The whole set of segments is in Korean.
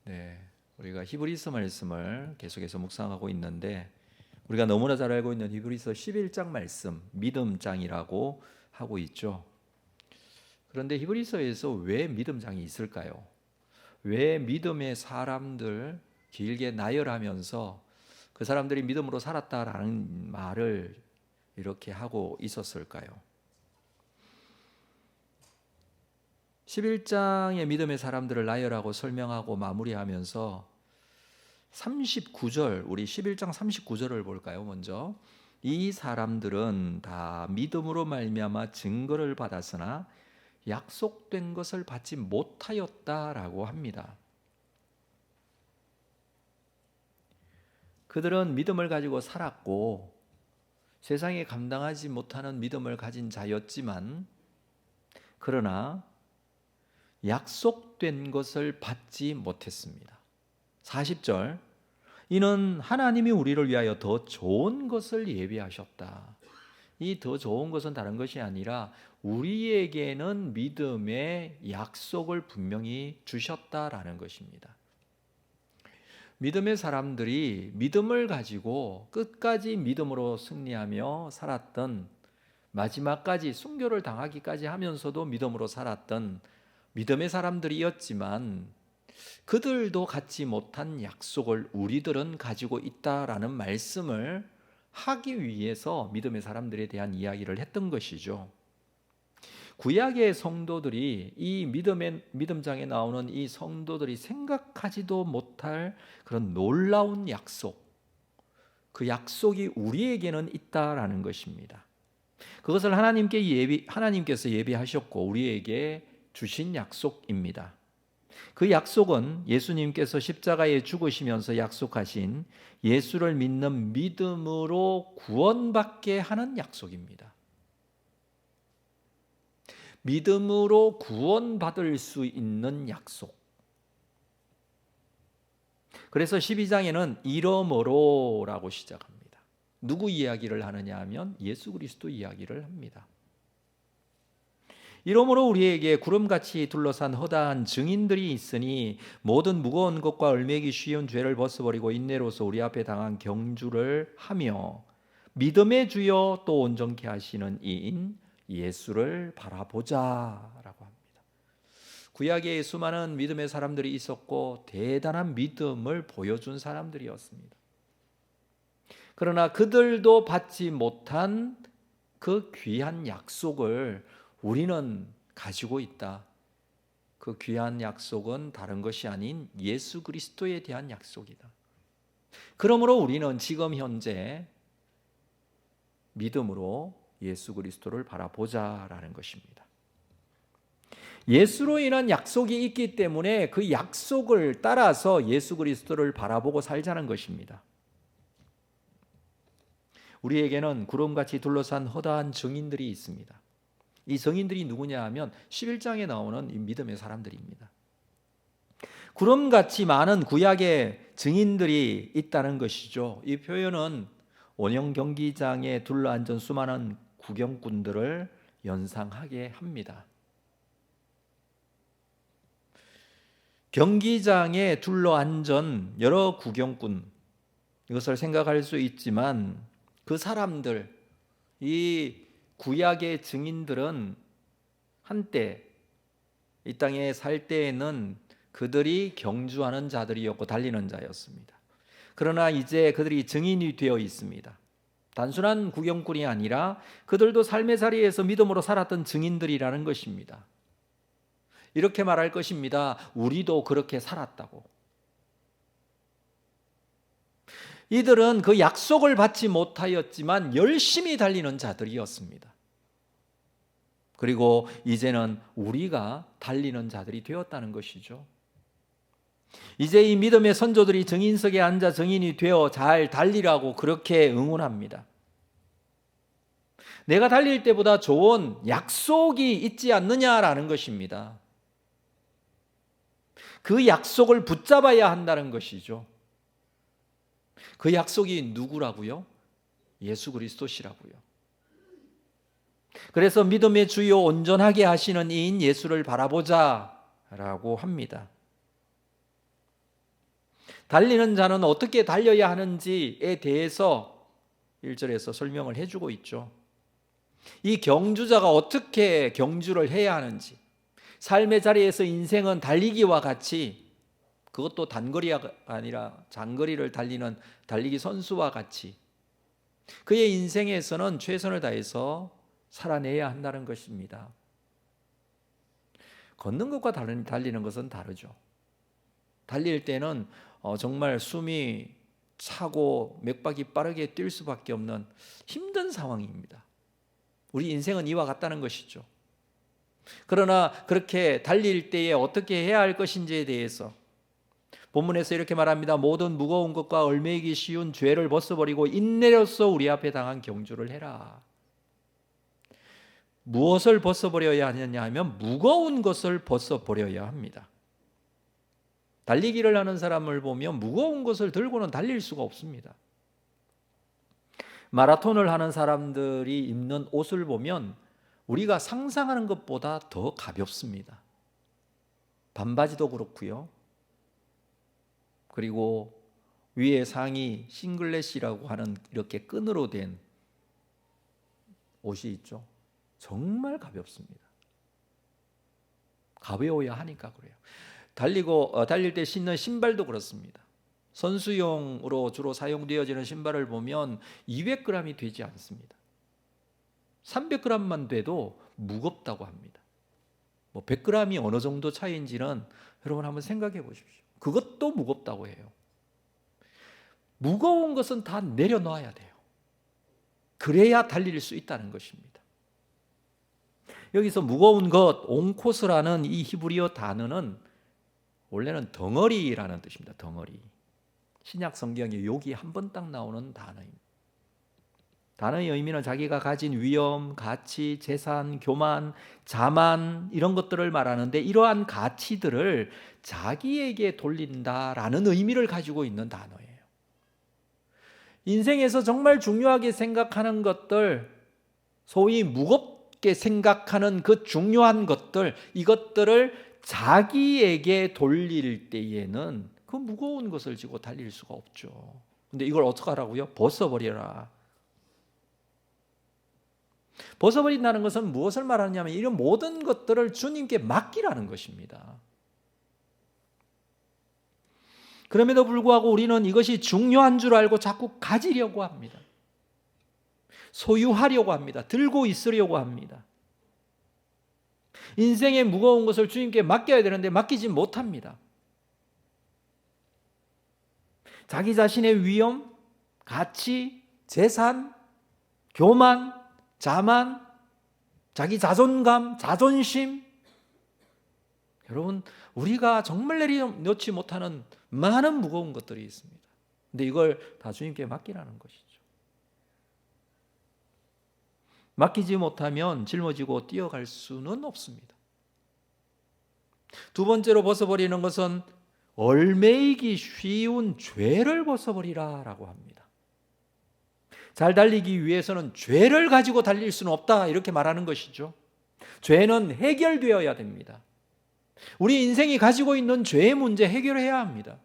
네, 우리가 히브리서 말씀을 계속해서 묵상하고 있는데 우리가 너무나 잘 알고 있는 히브리서 11장 말씀, 믿음장이라고 하고 있죠. 그런데 히브리서에서 왜 믿음장이 있을까요? 왜 믿음의 사람들 길게 나열하면서 그 사람들이 믿음으로 살았다라는 말을 이렇게 하고 있었을까요? 11장의 믿음의 사람들을 나열하고 설명하고 마무리하면서 39절, 우리 11장 39절을 볼까요? 먼저 이 사람들은 다 믿음으로 말미암아 증거를 받았으나 약속된 것을 받지 못하였다라고 합니다. 그들은 믿음을 가지고 살았고 세상에 감당하지 못하는 믿음을 가진 자였지만 그러나 약속된 것을 받지 못했습니다. 40절, 이는 하나님이 우리를 위하여 더 좋은 것을 예비하셨다. 이 더 좋은 것은 다른 것이 아니라 우리에게는 믿음의 약속을 분명히 주셨다라는 것입니다. 믿음의 사람들이 믿음을 가지고 끝까지 믿음으로 승리하며 살았던, 마지막까지 순교를 당하기까지 하면서도 믿음으로 살았던 믿음의 사람들이었지만 그들도 갖지 못한 약속을 우리들은 가지고 있다라는 말씀을 하기 위해서 믿음의 사람들에 대한 이야기를 했던 것이죠. 구약의 성도들이 이 믿음장에 나오는 이 성도들이 생각하지도 못할 그런 놀라운 약속, 그 약속이 우리에게는 있다라는 것입니다. 그것을 하나님께서 예비하셨고 우리에게 주신 약속입니다. 그 약속은 예수님께서 십자가에 죽으시면서 약속하신 예수를 믿는 믿음으로 구원받게 하는 약속입니다. 믿음으로 구원받을 수 있는 약속. 그래서 12장에는 이러므로라고 시작합니다. 누구 이야기를 하느냐 하면 예수 그리스도 이야기를 합니다. 이러므로 우리에게 구름같이 둘러싼 허다한 증인들이 있으니 모든 무거운 것과 얼매기 쉬운 죄를 벗어버리고 인내로서 우리 앞에 당한 경주를 하며 믿음의 주여 또 온전케 하시는 이인 예수를 바라보자라고 합니다. 구약에 수많은 믿음의 사람들이 있었고 대단한 믿음을 보여준 사람들이었습니다. 그러나 그들도 받지 못한 그 귀한 약속을 우리는 가지고 있다. 그 귀한 약속은 다른 것이 아닌 예수 그리스도에 대한 약속이다. 그러므로 우리는 지금 현재 믿음으로 예수 그리스도를 바라보자라는 것입니다. 예수로 인한 약속이 있기 때문에 그 약속을 따라서 예수 그리스도를 바라보고 살자는 것입니다. 우리에게는 구름같이 둘러싼 허다한 증인들이 있습니다. 이 증인들이 누구냐 하면 11장에 나오는 이 믿음의 사람들입니다. 구름같이 많은 구약의 증인들이 있다는 것이죠. 이 표현은 원형 경기장에 둘러앉은 수많은 구경꾼들을 연상하게 합니다. 경기장에 둘러앉은 여러 구경꾼, 이것을 생각할 수 있지만 그 사람들, 이 구약의 증인들은 한때 이 땅에 살 때에는 그들이 경주하는 자들이었고 달리는 자였습니다. 그러나 이제 그들이 증인이 되어 있습니다. 단순한 구경꾼이 아니라 그들도 삶의 자리에서 믿음으로 살았던 증인들이라는 것입니다. 이렇게 말할 것입니다. 우리도 그렇게 살았다고. 이들은 그 약속을 받지 못하였지만 열심히 달리는 자들이었습니다. 그리고 이제는 우리가 달리는 자들이 되었다는 것이죠. 이제 이 믿음의 선조들이 증인석에 앉아 증인이 되어 잘 달리라고 그렇게 응원합니다. 내가 달릴 때보다 좋은 약속이 있지 않느냐라는 것입니다. 그 약속을 붙잡아야 한다는 것이죠. 그 약속이 누구라고요? 예수 그리스도시라고요. 그래서 믿음의 주요 온전하게 하시는 이인 예수를 바라보자라고 합니다. 달리는 자는 어떻게 달려야 하는지에 대해서 1절에서 설명을 해주고 있죠. 이 경주자가 어떻게 경주를 해야 하는지, 삶의 자리에서 인생은 달리기와 같이, 그것도 단거리가 아니라 장거리를 달리는 달리기 선수와 같이 그의 인생에서는 최선을 다해서 살아내야 한다는 것입니다. 걷는 것과 달리는 것은 다르죠. 달릴 때는 정말 숨이 차고 맥박이 빠르게 뛸 수밖에 없는 힘든 상황입니다. 우리 인생은 이와 같다는 것이죠. 그러나 그렇게 달릴 때에 어떻게 해야 할 것인지에 대해서 본문에서 이렇게 말합니다. 모든 무거운 것과 얽매이기 쉬운 죄를 벗어버리고 인내로써 우리 앞에 당한 경주를 해라. 무엇을 벗어버려야 하느냐 하면 무거운 것을 벗어버려야 합니다. 달리기를 하는 사람을 보면 무거운 것을 들고는 달릴 수가 없습니다. 마라톤을 하는 사람들이 입는 옷을 보면 우리가 상상하는 것보다 더 가볍습니다. 반바지도 그렇고요. 그리고 위에 상의 싱글렛이라고 하는 이렇게 끈으로 된 옷이 있죠. 정말 가볍습니다. 가벼워야 하니까 그래요. 달릴 때 신는 신발도 그렇습니다. 선수용으로 주로 사용되어지는 신발을 보면 200g이 되지 않습니다. 300g만 돼도 무겁다고 합니다. 100g이 어느 정도 차이인지는 여러분 한번 생각해 보십시오. 그것도 무겁다고 해요. 무거운 것은 다 내려놔야 돼요. 그래야 달릴 수 있다는 것입니다. 여기서 무거운 것, 옹코스라는 이 히브리어 단어는 원래는 덩어리라는 뜻입니다. 덩어리. 신약 성경에 여기 한 번 딱 나오는 단어입니다. 단어의 의미는 자기가 가진 위엄, 가치, 재산, 교만, 자만 이런 것들을 말하는데 이러한 가치들을 자기에게 돌린다라는 의미를 가지고 있는 단어예요. 인생에서 정말 중요하게 생각하는 것들, 소위 무겁게 생각하는 그 중요한 것들, 이것들을 자기에게 돌릴 때에는 그 무거운 것을 지고 달릴 수가 없죠. 근데 이걸 어떻게 하라고요? 벗어버려라. 벗어버린다는 것은 무엇을 말하느냐면 이런 모든 것들을 주님께 맡기라는 것입니다. 그럼에도 불구하고 우리는 이것이 중요한 줄 알고 자꾸 가지려고 합니다. 소유하려고 합니다. 들고 있으려고 합니다. 인생의 무거운 것을 주님께 맡겨야 되는데 맡기지 못합니다. 자기 자신의 위엄, 가치, 재산, 교만, 자만, 자기 자존감, 자존심, 여러분 우리가 정말 내려놓지 못하는 많은 무거운 것들이 있습니다. 근데 이걸 다 주님께 맡기라는 것이죠. 맡기지 못하면 짊어지고 뛰어갈 수는 없습니다. 두 번째로 벗어버리는 것은 얽매이기 쉬운 죄를 벗어버리라라고 합니다. 잘 달리기 위해서는 죄를 가지고 달릴 수는 없다 이렇게 말하는 것이죠. 죄는 해결되어야 됩니다. 우리 인생이 가지고 있는 죄의 문제 해결해야 합니다.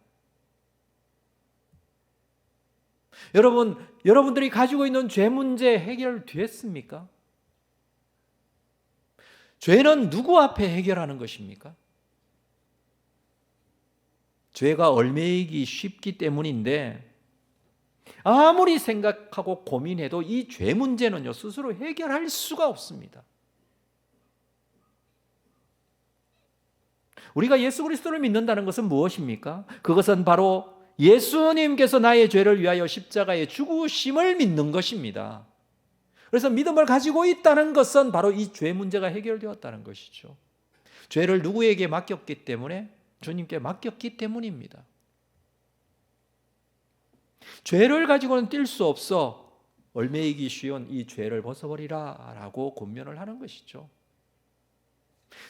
여러분들이 가지고 있는 죄 문제 해결됐습니까? 죄는 누구 앞에 해결하는 것입니까? 죄가 얽매이기 쉽기 때문인데 아무리 생각하고 고민해도 이 죄 문제는요 스스로 해결할 수가 없습니다. 우리가 예수 그리스도를 믿는다는 것은 무엇입니까? 그것은 바로 예수님께서 나의 죄를 위하여 십자가에 죽으심을 믿는 것입니다. 그래서 믿음을 가지고 있다는 것은 바로 이 죄 문제가 해결되었다는 것이죠. 죄를 누구에게 맡겼기 때문에? 주님께 맡겼기 때문입니다. 죄를 가지고는 뛸 수 없어 얽매이기 쉬운 이 죄를 벗어버리라 라고 권면을 하는 것이죠.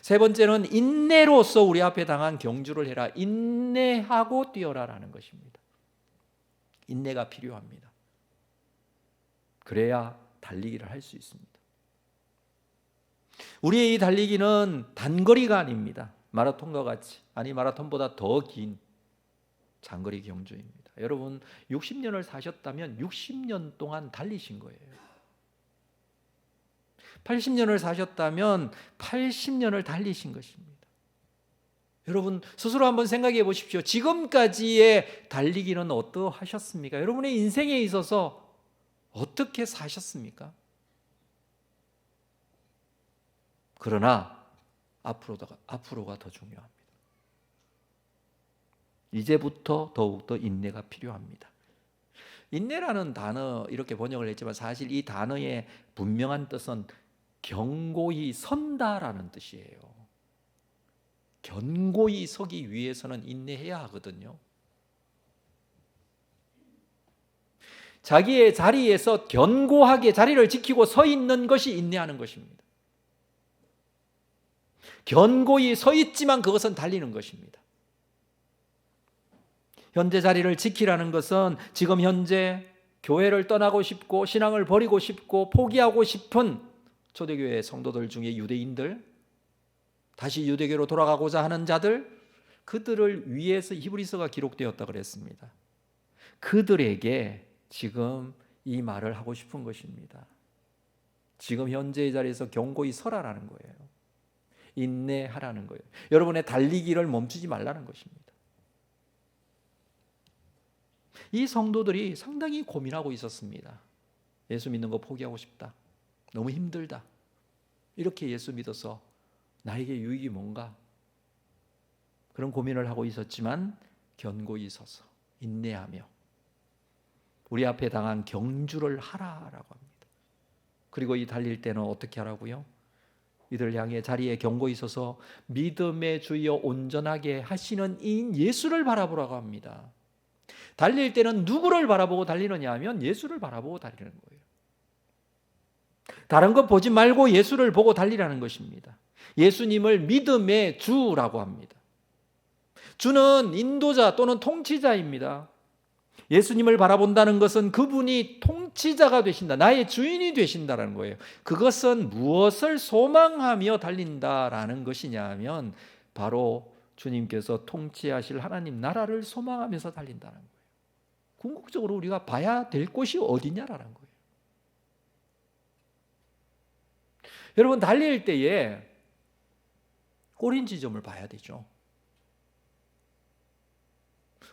세 번째는 인내로서 우리 앞에 당한 경주를 해라. 인내하고 뛰어라라는 것입니다. 인내가 필요합니다. 그래야 달리기를 할 수 있습니다. 우리의 이 달리기는 단거리가 아닙니다. 마라톤과 같이, 아니 마라톤보다 더 긴 장거리 경주입니다. 여러분 60년을 사셨다면 60년 동안 달리신 거예요. 80년을 사셨다면 80년을 달리신 것입니다. 여러분 스스로 한번 생각해 보십시오. 지금까지의 달리기는 어떠하셨습니까? 여러분의 인생에 있어서 어떻게 사셨습니까? 그러나 앞으로가 더 중요합니다. 이제부터 더욱더 인내가 필요합니다. 인내라는 단어 이렇게 번역을 했지만 사실 이 단어의 분명한 뜻은 견고히 선다라는 뜻이에요. 견고히 서기 위해서는 인내해야 하거든요. 자기의 자리에서 견고하게 자리를 지키고 서 있는 것이 인내하는 것입니다. 견고히 서 있지만 그것은 달리는 것입니다. 현재 자리를 지키라는 것은 지금 현재 교회를 떠나고 싶고 신앙을 버리고 싶고 포기하고 싶은 초대교회 성도들 중에 유대인들, 다시 유대교로 돌아가고자 하는 자들, 그들을 위해서 히브리서가 기록되었다 그랬습니다. 그들에게 지금 이 말을 하고 싶은 것입니다. 지금 현재의 자리에서 견고히 서라라는 거예요. 인내하라는 거예요. 여러분의 달리기를 멈추지 말라는 것입니다. 이 성도들이 상당히 고민하고 있었습니다. 예수 믿는 거 포기하고 싶다. 너무 힘들다. 이렇게 예수 믿어서 나에게 유익이 뭔가? 그런 고민을 하고 있었지만 견고히 서서 인내하며 우리 앞에 당한 경주를 하라라고 합니다. 그리고 이 달릴 때는 어떻게 하라고요? 이들 향해 자리에 견고히 서서 믿음의 주여 온전하게 하시는 이인 예수를 바라보라고 합니다. 달릴 때는 누구를 바라보고 달리느냐 하면 예수를 바라보고 달리는 거예요. 다른 것 보지 말고 예수를 보고 달리라는 것입니다. 예수님을 믿음의 주라고 합니다. 주는 인도자 또는 통치자입니다. 예수님을 바라본다는 것은 그분이 통치자가 되신다, 나의 주인이 되신다는 거예요. 그것은 무엇을 소망하며 달린다라는 것이냐 하면 바로 주님께서 통치하실 하나님 나라를 소망하면서 달린다는 거예요. 궁극적으로 우리가 봐야 될 곳이 어디냐라는 거예요. 여러분 달릴 때에 꼬린 지점을 봐야 되죠.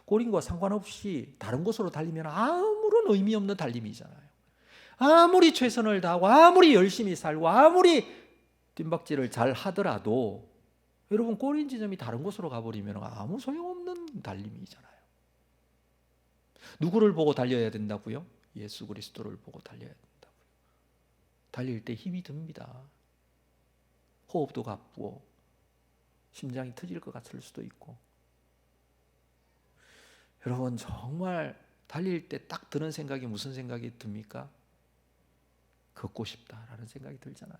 꼬린과 상관없이 다른 곳으로 달리면 아무런 의미 없는 달림이잖아요. 아무리 최선을 다하고 아무리 열심히 살고 아무리 뒷박질을 잘 하더라도 여러분 꼬린 지점이 다른 곳으로 가버리면 아무 소용없는 달림이잖아요. 누구를 보고 달려야 된다고요? 예수 그리스도를 보고 달려야 된다고요. 달릴 때 힘이 듭니다. 호흡도 가쁘고 심장이 터질 것 같을 수도 있고. 여러분 정말 달릴 때 딱 드는 생각이 무슨 생각이 듭니까? 걷고 싶다라는 생각이 들잖아요.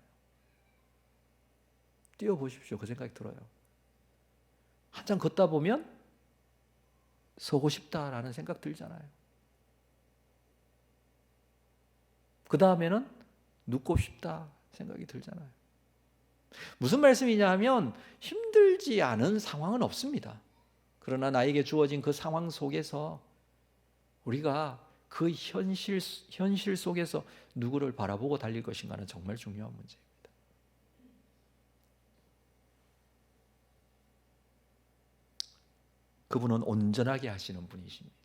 뛰어보십시오. 그 생각이 들어요. 한참 걷다 보면 서고 싶다라는 생각 들잖아요. 그 다음에는 눕고 싶다 생각이 들잖아요. 무슨 말씀이냐 하면 힘들지 않은 상황은 없습니다. 그러나 나에게 주어진 그 상황 속에서 우리가 그 현실 속에서 누구를 바라보고 달릴 것인가는 정말 중요한 문제입니다. 그분은 온전하게 하시는 분이십니다.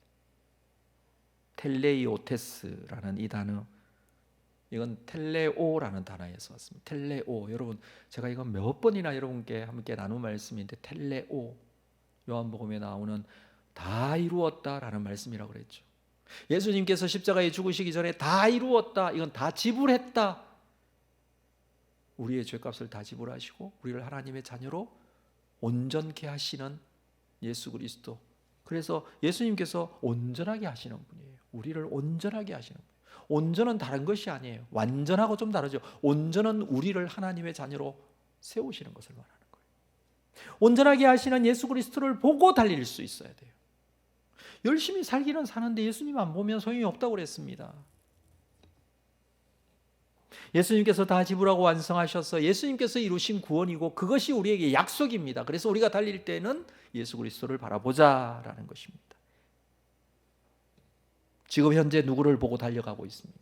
텔레이오테스라는 이 단어, 이건 텔레오라는 단어에서 왔습니다. 텔레오. 여러분 제가 이건 몇 번이나 여러분께 함께 나눈 말씀인데 텔레오, 요한복음에 나오는 다 이루었다라는 말씀이라고 그랬죠. 예수님께서 십자가에 죽으시기 전에 다 이루었다, 이건 다 지불했다. 우리의 죄값을 다 지불하시고 우리를 하나님의 자녀로 온전케 하시는 예수 그리스도. 그래서 예수님께서 온전하게 하시는 분이에요. 우리를 온전하게 하시는 분이에요. 온전은 다른 것이 아니에요. 완전하고 좀 다르죠. 온전은 우리를 하나님의 자녀로 세우시는 것을 말하는 거예요. 온전하게 하시는 예수 그리스도를 보고 달릴 수 있어야 돼요. 열심히 살기는 사는데 예수님 안 보면 소용이 없다고 그랬습니다. 예수님께서 다 지불하고 완성하셔서 예수님께서 이루신 구원이고 그것이 우리에게 약속입니다. 그래서 우리가 달릴 때는 예수 그리스도를 바라보자라는 것입니다. 지금 현재 누구를 보고 달려가고 있습니까?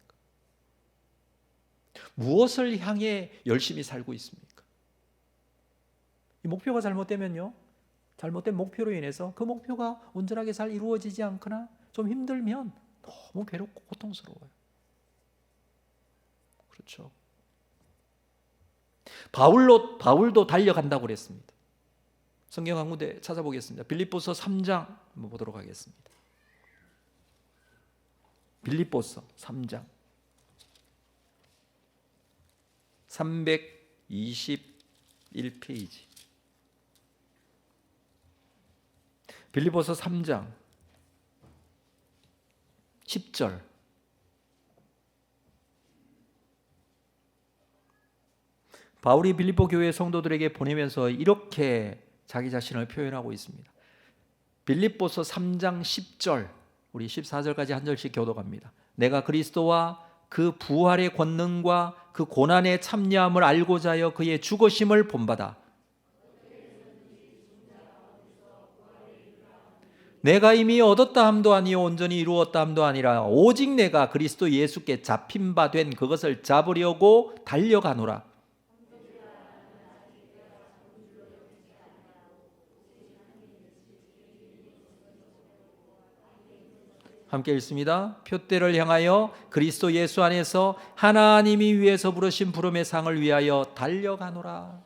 무엇을 향해 열심히 살고 있습니까? 이 목표가 잘못되면요, 잘못된 목표로 인해서 그 목표가 온전하게 잘 이루어지지 않거나 좀 힘들면 너무 괴롭고 고통스러워요. 그렇죠. 바울도 달려간다고 그랬습니다. 성경 한 군데 찾아보겠습니다. 빌립보서 3장 한번 보도록 하겠습니다. 빌립보서 3장 321페이지. 빌립보서 3장 10절. 바울이 빌립보 교회 성도들에게 보내면서 이렇게 자기 자신을 표현하고 있습니다. 빌립보서 3장 10절, 우리 14절까지 한 절씩 교독합니다. 내가 그리스도와 그 부활의 권능과 그 고난에 참여함을 알고자 하여 그의 죽으심을 본받아 내가 이미 얻었다 함도 아니요 온전히 이루었다 함도 아니라 오직 내가 그리스도 예수께 잡힌 바 된 그것을 잡으려고 달려가노라. 함께 읽습니다. 표대를 향하여 그리스도 예수 안에서 하나님이 위에서 부르신 부름의 상을 위하여 달려가노라.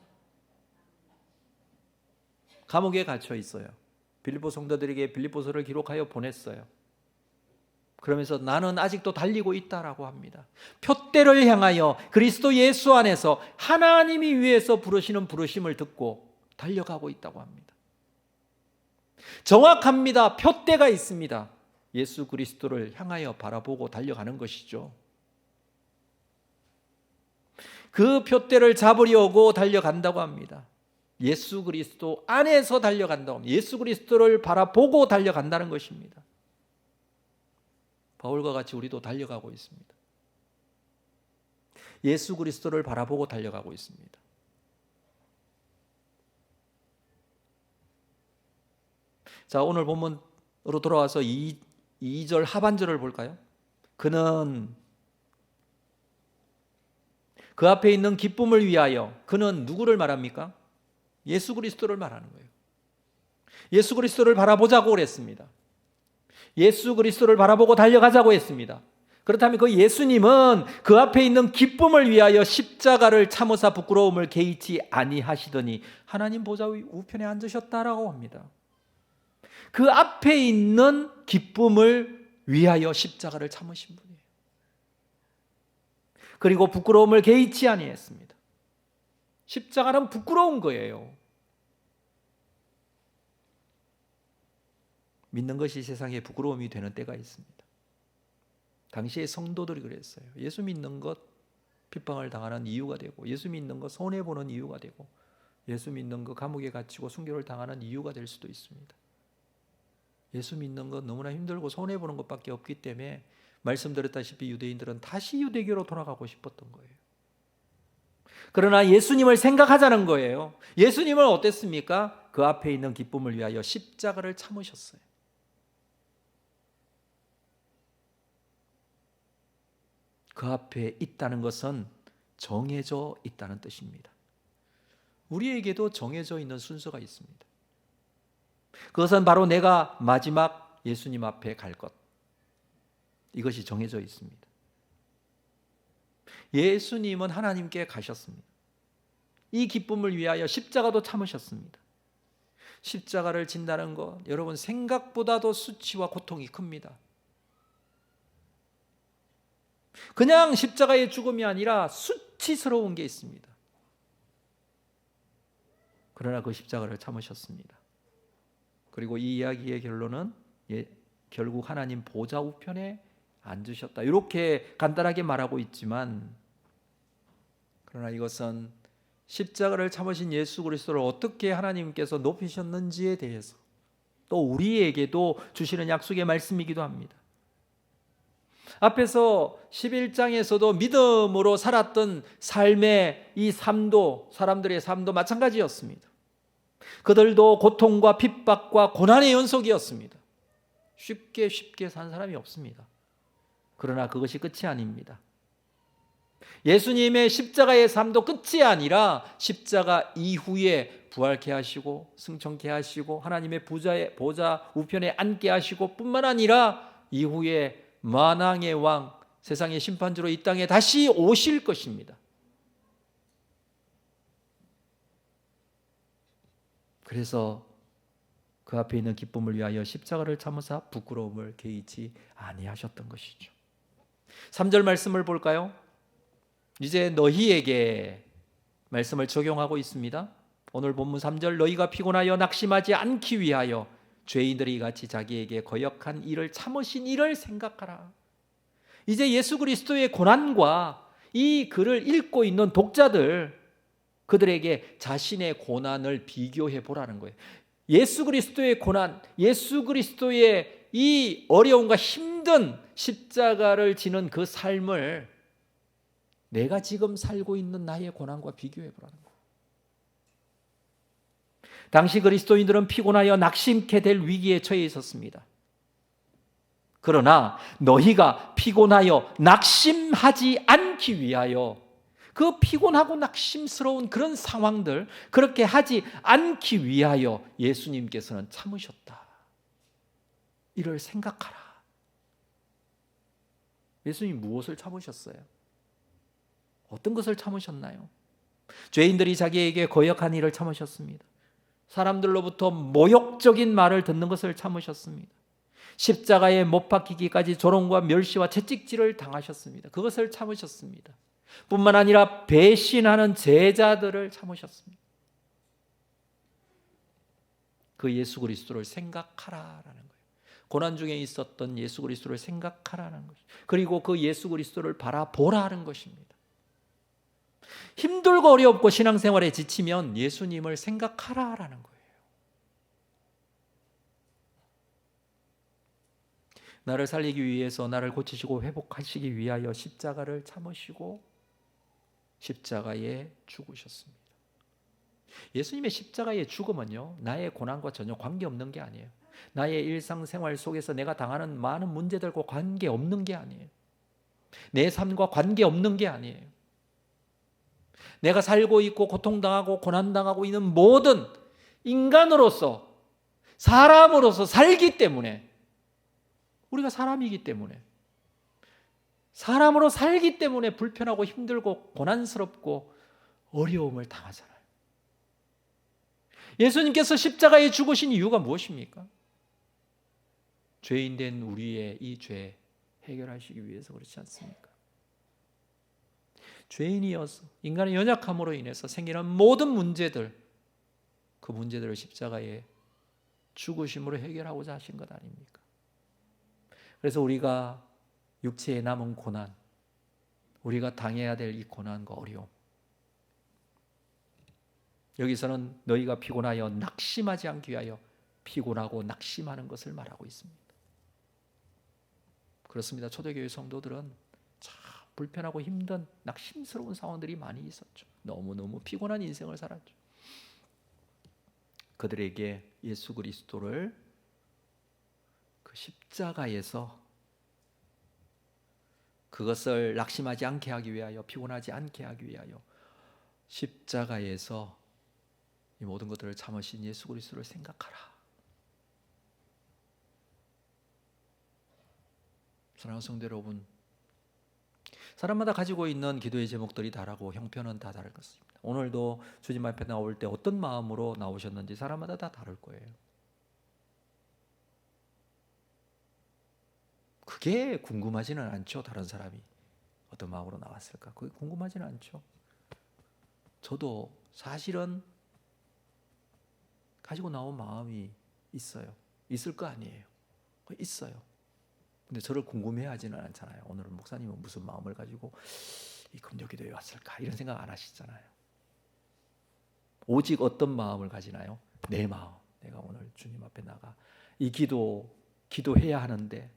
감옥에 갇혀 있어요. 빌립보 성도들에게 빌립보서를 기록하여 보냈어요. 그러면서 나는 아직도 달리고 있다라고 합니다. 표대를 향하여 그리스도 예수 안에서 하나님이 위에서 부르시는 부르심을 듣고 달려가고 있다고 합니다. 정확합니다. 표대가 있습니다. 예수 그리스도를 향하여 바라보고 달려가는 것이죠. 그 표대를 잡으려고 달려간다고 합니다. 예수 그리스도 안에서 달려간다고 합니다. 예수 그리스도를 바라보고 달려간다는 것입니다. 바울과 같이 우리도 달려가고 있습니다. 예수 그리스도를 바라보고 달려가고 있습니다. 자, 오늘 본문으로 돌아와서 2절 하반절을 볼까요? 그는 그 앞에 있는 기쁨을 위하여, 그는 누구를 말합니까? 예수 그리스도를 말하는 거예요. 예수 그리스도를 바라보자고 그랬습니다. 예수 그리스도를 바라보고 달려가자고 했습니다. 그렇다면 그 예수님은 그 앞에 있는 기쁨을 위하여 십자가를 참으사 부끄러움을 개의치 아니하시더니 하나님 보좌 우편에 앉으셨다라고 합니다. 그 앞에 있는 기쁨을 위하여 십자가를 참으신 분이에요. 그리고 부끄러움을 개의치 아니했습니다. 십자가는 부끄러운 거예요. 믿는 것이 세상에 부끄러움이 되는 때가 있습니다. 당시의 성도들이 그랬어요. 예수 믿는 것 핍박을 당하는 이유가 되고, 예수 믿는 것 손해보는 이유가 되고, 예수 믿는 것 감옥에 갇히고 순교를 당하는 이유가 될 수도 있습니다. 예수 믿는 것 너무나 힘들고 손해보는 것밖에 없기 때문에 말씀드렸다시피 유대인들은 다시 유대교로 돌아가고 싶었던 거예요. 그러나 예수님을 생각하자는 거예요. 예수님은 어땠습니까? 그 앞에 있는 기쁨을 위하여 십자가를 참으셨어요. 그 앞에 있다는 것은 정해져 있다는 뜻입니다. 우리에게도 정해져 있는 순서가 있습니다. 그것은 바로 내가 마지막 예수님 앞에 갈 것, 이것이 정해져 있습니다. 예수님은 하나님께 가셨습니다. 이 기쁨을 위하여 십자가도 참으셨습니다. 십자가를 진다는 것, 여러분 생각보다도 수치와 고통이 큽니다. 그냥 십자가의 죽음이 아니라 수치스러운 게 있습니다. 그러나 그 십자가를 참으셨습니다. 그리고 이 이야기의 결론은 결국 하나님 보좌 우편에 앉으셨다, 이렇게 간단하게 말하고 있지만, 그러나 이것은 십자가를 참으신 예수 그리스도를 어떻게 하나님께서 높이셨는지에 대해서 또 우리에게도 주시는 약속의 말씀이기도 합니다. 앞에서 11장에서도 믿음으로 살았던 삶의 이 삶도, 사람들의 삶도 마찬가지였습니다. 그들도 고통과 핍박과 고난의 연속이었습니다. 쉽게 산 사람이 없습니다. 그러나 그것이 끝이 아닙니다. 예수님의 십자가의 삶도 끝이 아니라 십자가 이후에 부활케 하시고 승천케 하시고 하나님의 보좌 우편에 앉게 하시고 뿐만 아니라 이후에 만왕의 왕, 세상의 심판주로 이 땅에 다시 오실 것입니다. 그래서 그 앞에 있는 기쁨을 위하여 십자가를 참으사 부끄러움을 개의치 아니하셨던 것이죠. 3절 말씀을 볼까요? 이제 너희에게 말씀을 적용하고 있습니다. 오늘 본문 3절, 너희가 피곤하여 낙심하지 않기 위하여 죄인들이 같이 자기에게 거역한 일을 참으신 일을 생각하라. 이제 예수 그리스도의 고난과 이 글을 읽고 있는 독자들, 그들에게 자신의 고난을 비교해 보라는 거예요. 예수 그리스도의 고난, 예수 그리스도의 이 어려움과 힘든 십자가를 지는 그 삶을 내가 지금 살고 있는 나의 고난과 비교해 보라는 거예요. 당시 그리스도인들은 피곤하여 낙심케 될 위기에 처해 있었습니다. 그러나 너희가 피곤하여 낙심하지 않기 위하여 그 피곤하고 낙심스러운 그런 상황들, 그렇게 하지 않기 위하여 예수님께서는 참으셨다. 이를 생각하라. 예수님 무엇을 참으셨어요? 어떤 것을 참으셨나요? 죄인들이 자기에게 거역한 일을 참으셨습니다. 사람들로부터 모욕적인 말을 듣는 것을 참으셨습니다. 십자가에 못 박히기까지 조롱과 멸시와 채찍질을 당하셨습니다. 그것을 참으셨습니다. 뿐만 아니라 배신하는 제자들을 참으셨습니다. 그 예수 그리스도를 생각하라라는 거예요. 고난 중에 있었던 예수 그리스도를 생각하라는 것이죠. 그리고 그 예수 그리스도를 바라보라는 것입니다. 힘들고 어렵고 신앙생활에 지치면 예수님을 생각하라라는 거예요. 나를 살리기 위해서 나를 고치시고 회복하시기 위하여 십자가를 참으시고 십자가에 죽으셨습니다. 예수님의 십자가의 죽음은요, 나의 고난과 전혀 관계없는 게 아니에요. 나의 일상생활 속에서 내가 당하는 많은 문제들과 관계없는 게 아니에요. 내 삶과 관계없는 게 아니에요. 내가 살고 있고 고통당하고 고난당하고 있는 모든 인간으로서, 사람으로서 살기 때문에, 우리가 사람이기 때문에, 사람으로 살기 때문에 불편하고 힘들고 고난스럽고 어려움을 당하잖아요. 예수님께서 십자가에 죽으신 이유가 무엇입니까? 죄인된 우리의 이 죄 해결하시기 위해서 그렇지 않습니까? 죄인이어서 인간의 연약함으로 인해서 생기는 모든 문제들, 그 문제들을 십자가에 죽으심으로 해결하고자 하신 것 아닙니까? 그래서 우리가 육체에 남은 고난, 우리가 당해야 될 이 고난과 어려움, 여기서는 너희가 피곤하여 낙심하지 않기 위하여 피곤하고 낙심하는 것을 말하고 있습니다. 그렇습니다. 초대교회 성도들은 참 불편하고 힘든 낙심스러운 상황들이 많이 있었죠. 너무너무 피곤한 인생을 살았죠. 그들에게 예수 그리스도를 그 십자가에서 그것을 낙심하지 않게 하기 위하여, 피곤하지 않게 하기 위하여 십자가에서 이 모든 것들을 참으신 예수 그리스도를 생각하라. 사랑하는 성도 여러분, 사람마다 가지고 있는 기도의 제목들이 다르고 형편은 다 다를 것입니다. 오늘도 주님 앞에 나올 때 어떤 마음으로 나오셨는지 사람마다 다 다를 거예요. 그게 궁금하지는 않죠. 다른 사람이 어떤 마음으로 나왔을까? 그게 궁금하지는 않죠. 저도 사실은 가지고 나온 마음이 있어요. 있을 거 아니에요. 있어요. 근데 저를 궁금해하지는 않잖아요. 오늘은 목사님은 무슨 마음을 가지고 이 금요기도에 왔을까? 이런 생각 안 하시잖아요. 오직 어떤 마음을 가지나요? 내 마음. 내가 오늘 주님 앞에 나가 이 기도해야 하는데,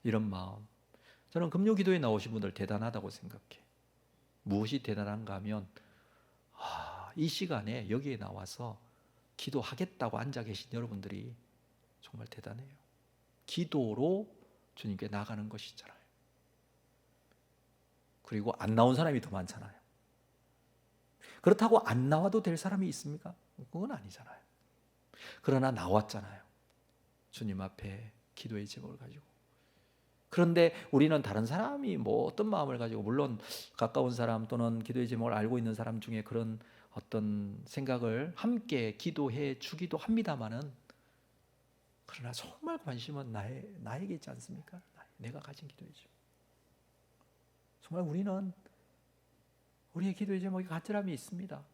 이런 마음. 저는 금요기도에 나오신 분들 대단하다고 생각해. 무엇이 대단한가 하면 이 시간에 여기에 나와서 기도하겠다고 앉아 계신 여러분들이 정말 대단해요. 기도로 주님께 나가는 것이잖아요. 그리고 안 나온 사람이 더 많잖아요. 그렇다고 안 나와도 될 사람이 있습니까? 그건 아니잖아요. 그러나 나왔잖아요. 주님 앞에 기도의 제목을 가지고. 그런데 우리는 다른 사람이 뭐 어떤 마음을 가지고, 물론 가까운 사람 또는 기도의 제목을 알고 있는 사람 중에 그런 어떤 생각을 함께 기도해 주기도 합니다마는, 그러나 정말 관심은 나에게 있지 않습니까? 내가 가진 기도의 제목. 정말 우리는 우리의 기도의 제목에 간절함이 있습니다.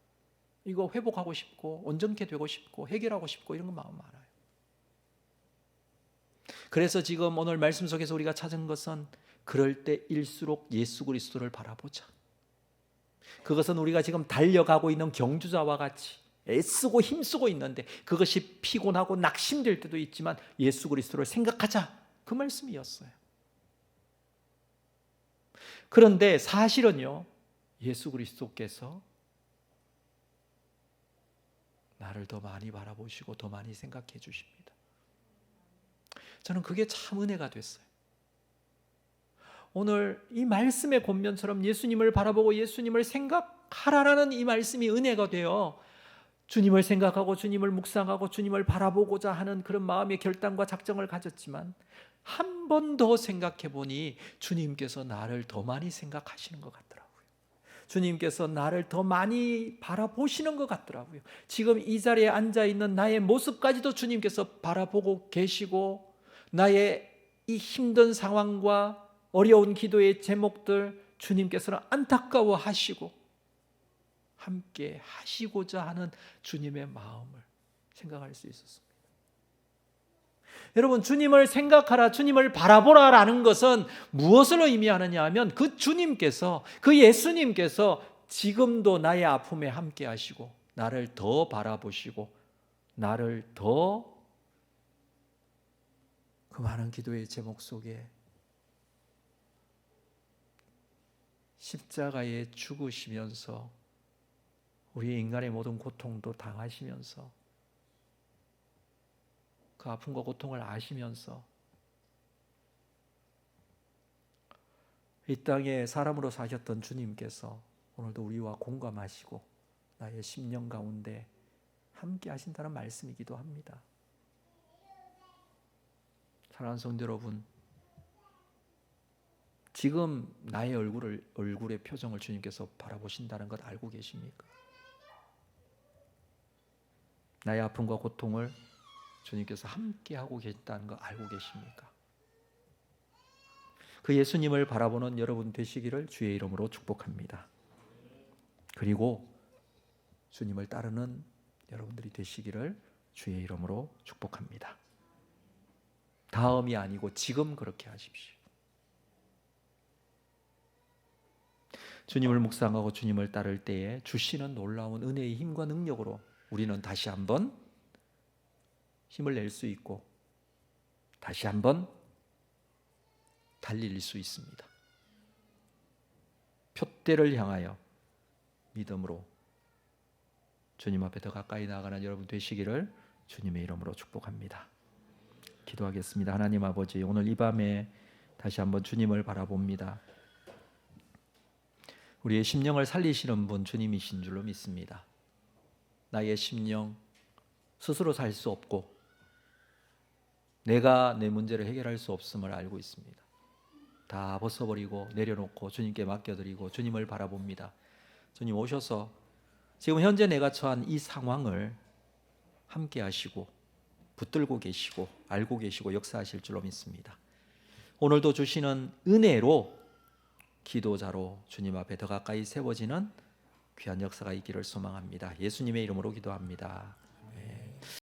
이거 회복하고 싶고 온전케 되고 싶고 해결하고 싶고 이런 거 마음 많아요. 그래서 지금 오늘 말씀 속에서 우리가 찾은 것은 그럴 때일수록 예수 그리스도를 바라보자. 그것은 우리가 지금 달려가고 있는 경주자와 같이 애쓰고 힘쓰고 있는데 그것이 피곤하고 낙심될 때도 있지만 예수 그리스도를 생각하자, 그 말씀이었어요. 그런데 사실은요, 예수 그리스도께서 나를 더 많이 바라보시고 더 많이 생각해 주십니다. 저는 그게 참 은혜가 됐어요. 오늘 이 말씀의 권면처럼 예수님을 바라보고 예수님을 생각하라라는 이 말씀이 은혜가 되어 주님을 생각하고 주님을 묵상하고 주님을 바라보고자 하는 그런 마음의 결단과 작정을 가졌지만, 한 번 더 생각해 보니 주님께서 나를 더 많이 생각하시는 것 같더라고요. 주님께서 나를 더 많이 바라보시는 것 같더라고요. 지금 이 자리에 앉아 있는 나의 모습까지도 주님께서 바라보고 계시고, 나의 이 힘든 상황과 어려운 기도의 제목들 주님께서는 안타까워하시고 함께 하시고자 하는 주님의 마음을 생각할 수 있었습니다. 여러분, 주님을 생각하라, 주님을 바라보라라는 것은 무엇을 의미하느냐 하면, 그 주님께서, 그 예수님께서 지금도 나의 아픔에 함께 하시고 나를 더 바라보시고 나를 더 그 많은 기도의 제목 속에 십자가에 죽으시면서 우리 인간의 모든 고통도 당하시면서 그 아픔과 고통을 아시면서 이 땅에 사람으로 사셨던 주님께서 오늘도 우리와 공감하시고 나의 심령 가운데 함께 하신다는 말씀이기도 합니다. 사랑하는 성도 여러분, 지금 나의 얼굴의 표정을 주님께서 바라보신다는 것 알고 계십니까? 나의 아픔과 고통을 주님께서 함께 하고 계시다는 거 알고 계십니까? 그 예수님을 바라보는 여러분 되시기를 주의 이름으로 축복합니다. 그리고 주님을 따르는 여러분들이 되시기를 주의 이름으로 축복합니다. 다음이 아니고 지금 그렇게 하십시오. 주님을 묵상하고 주님을 따를 때에 주시는 놀라운 은혜의 힘과 능력으로 우리는 다시 한번 힘을 낼 수 있고 다시 한번 달릴 수 있습니다. 표대를 향하여 믿음으로 주님 앞에 더 가까이 나아가는 여러분 되시기를 주님의 이름으로 축복합니다. 기도하겠습니다. 하나님 아버지, 오늘 이 밤에 다시 한번 주님을 바라봅니다. 우리의 심령을 살리시는 분 주님이신 줄로 믿습니다. 나의 심령 스스로 살 수 없고 내가 내 문제를 해결할 수 없음을 알고 있습니다. 다 벗어버리고 내려놓고 주님께 맡겨드리고 주님을 바라봅니다. 주님 오셔서 지금 현재 내가 처한 이 상황을 함께 하시고 붙들고 계시고 알고 계시고 역사하실 줄로 믿습니다. 오늘도 주시는 은혜로 기도자로 주님 앞에 더 가까이 세워지는 귀한 역사가 있기를 소망합니다. 예수님의 이름으로 기도합니다.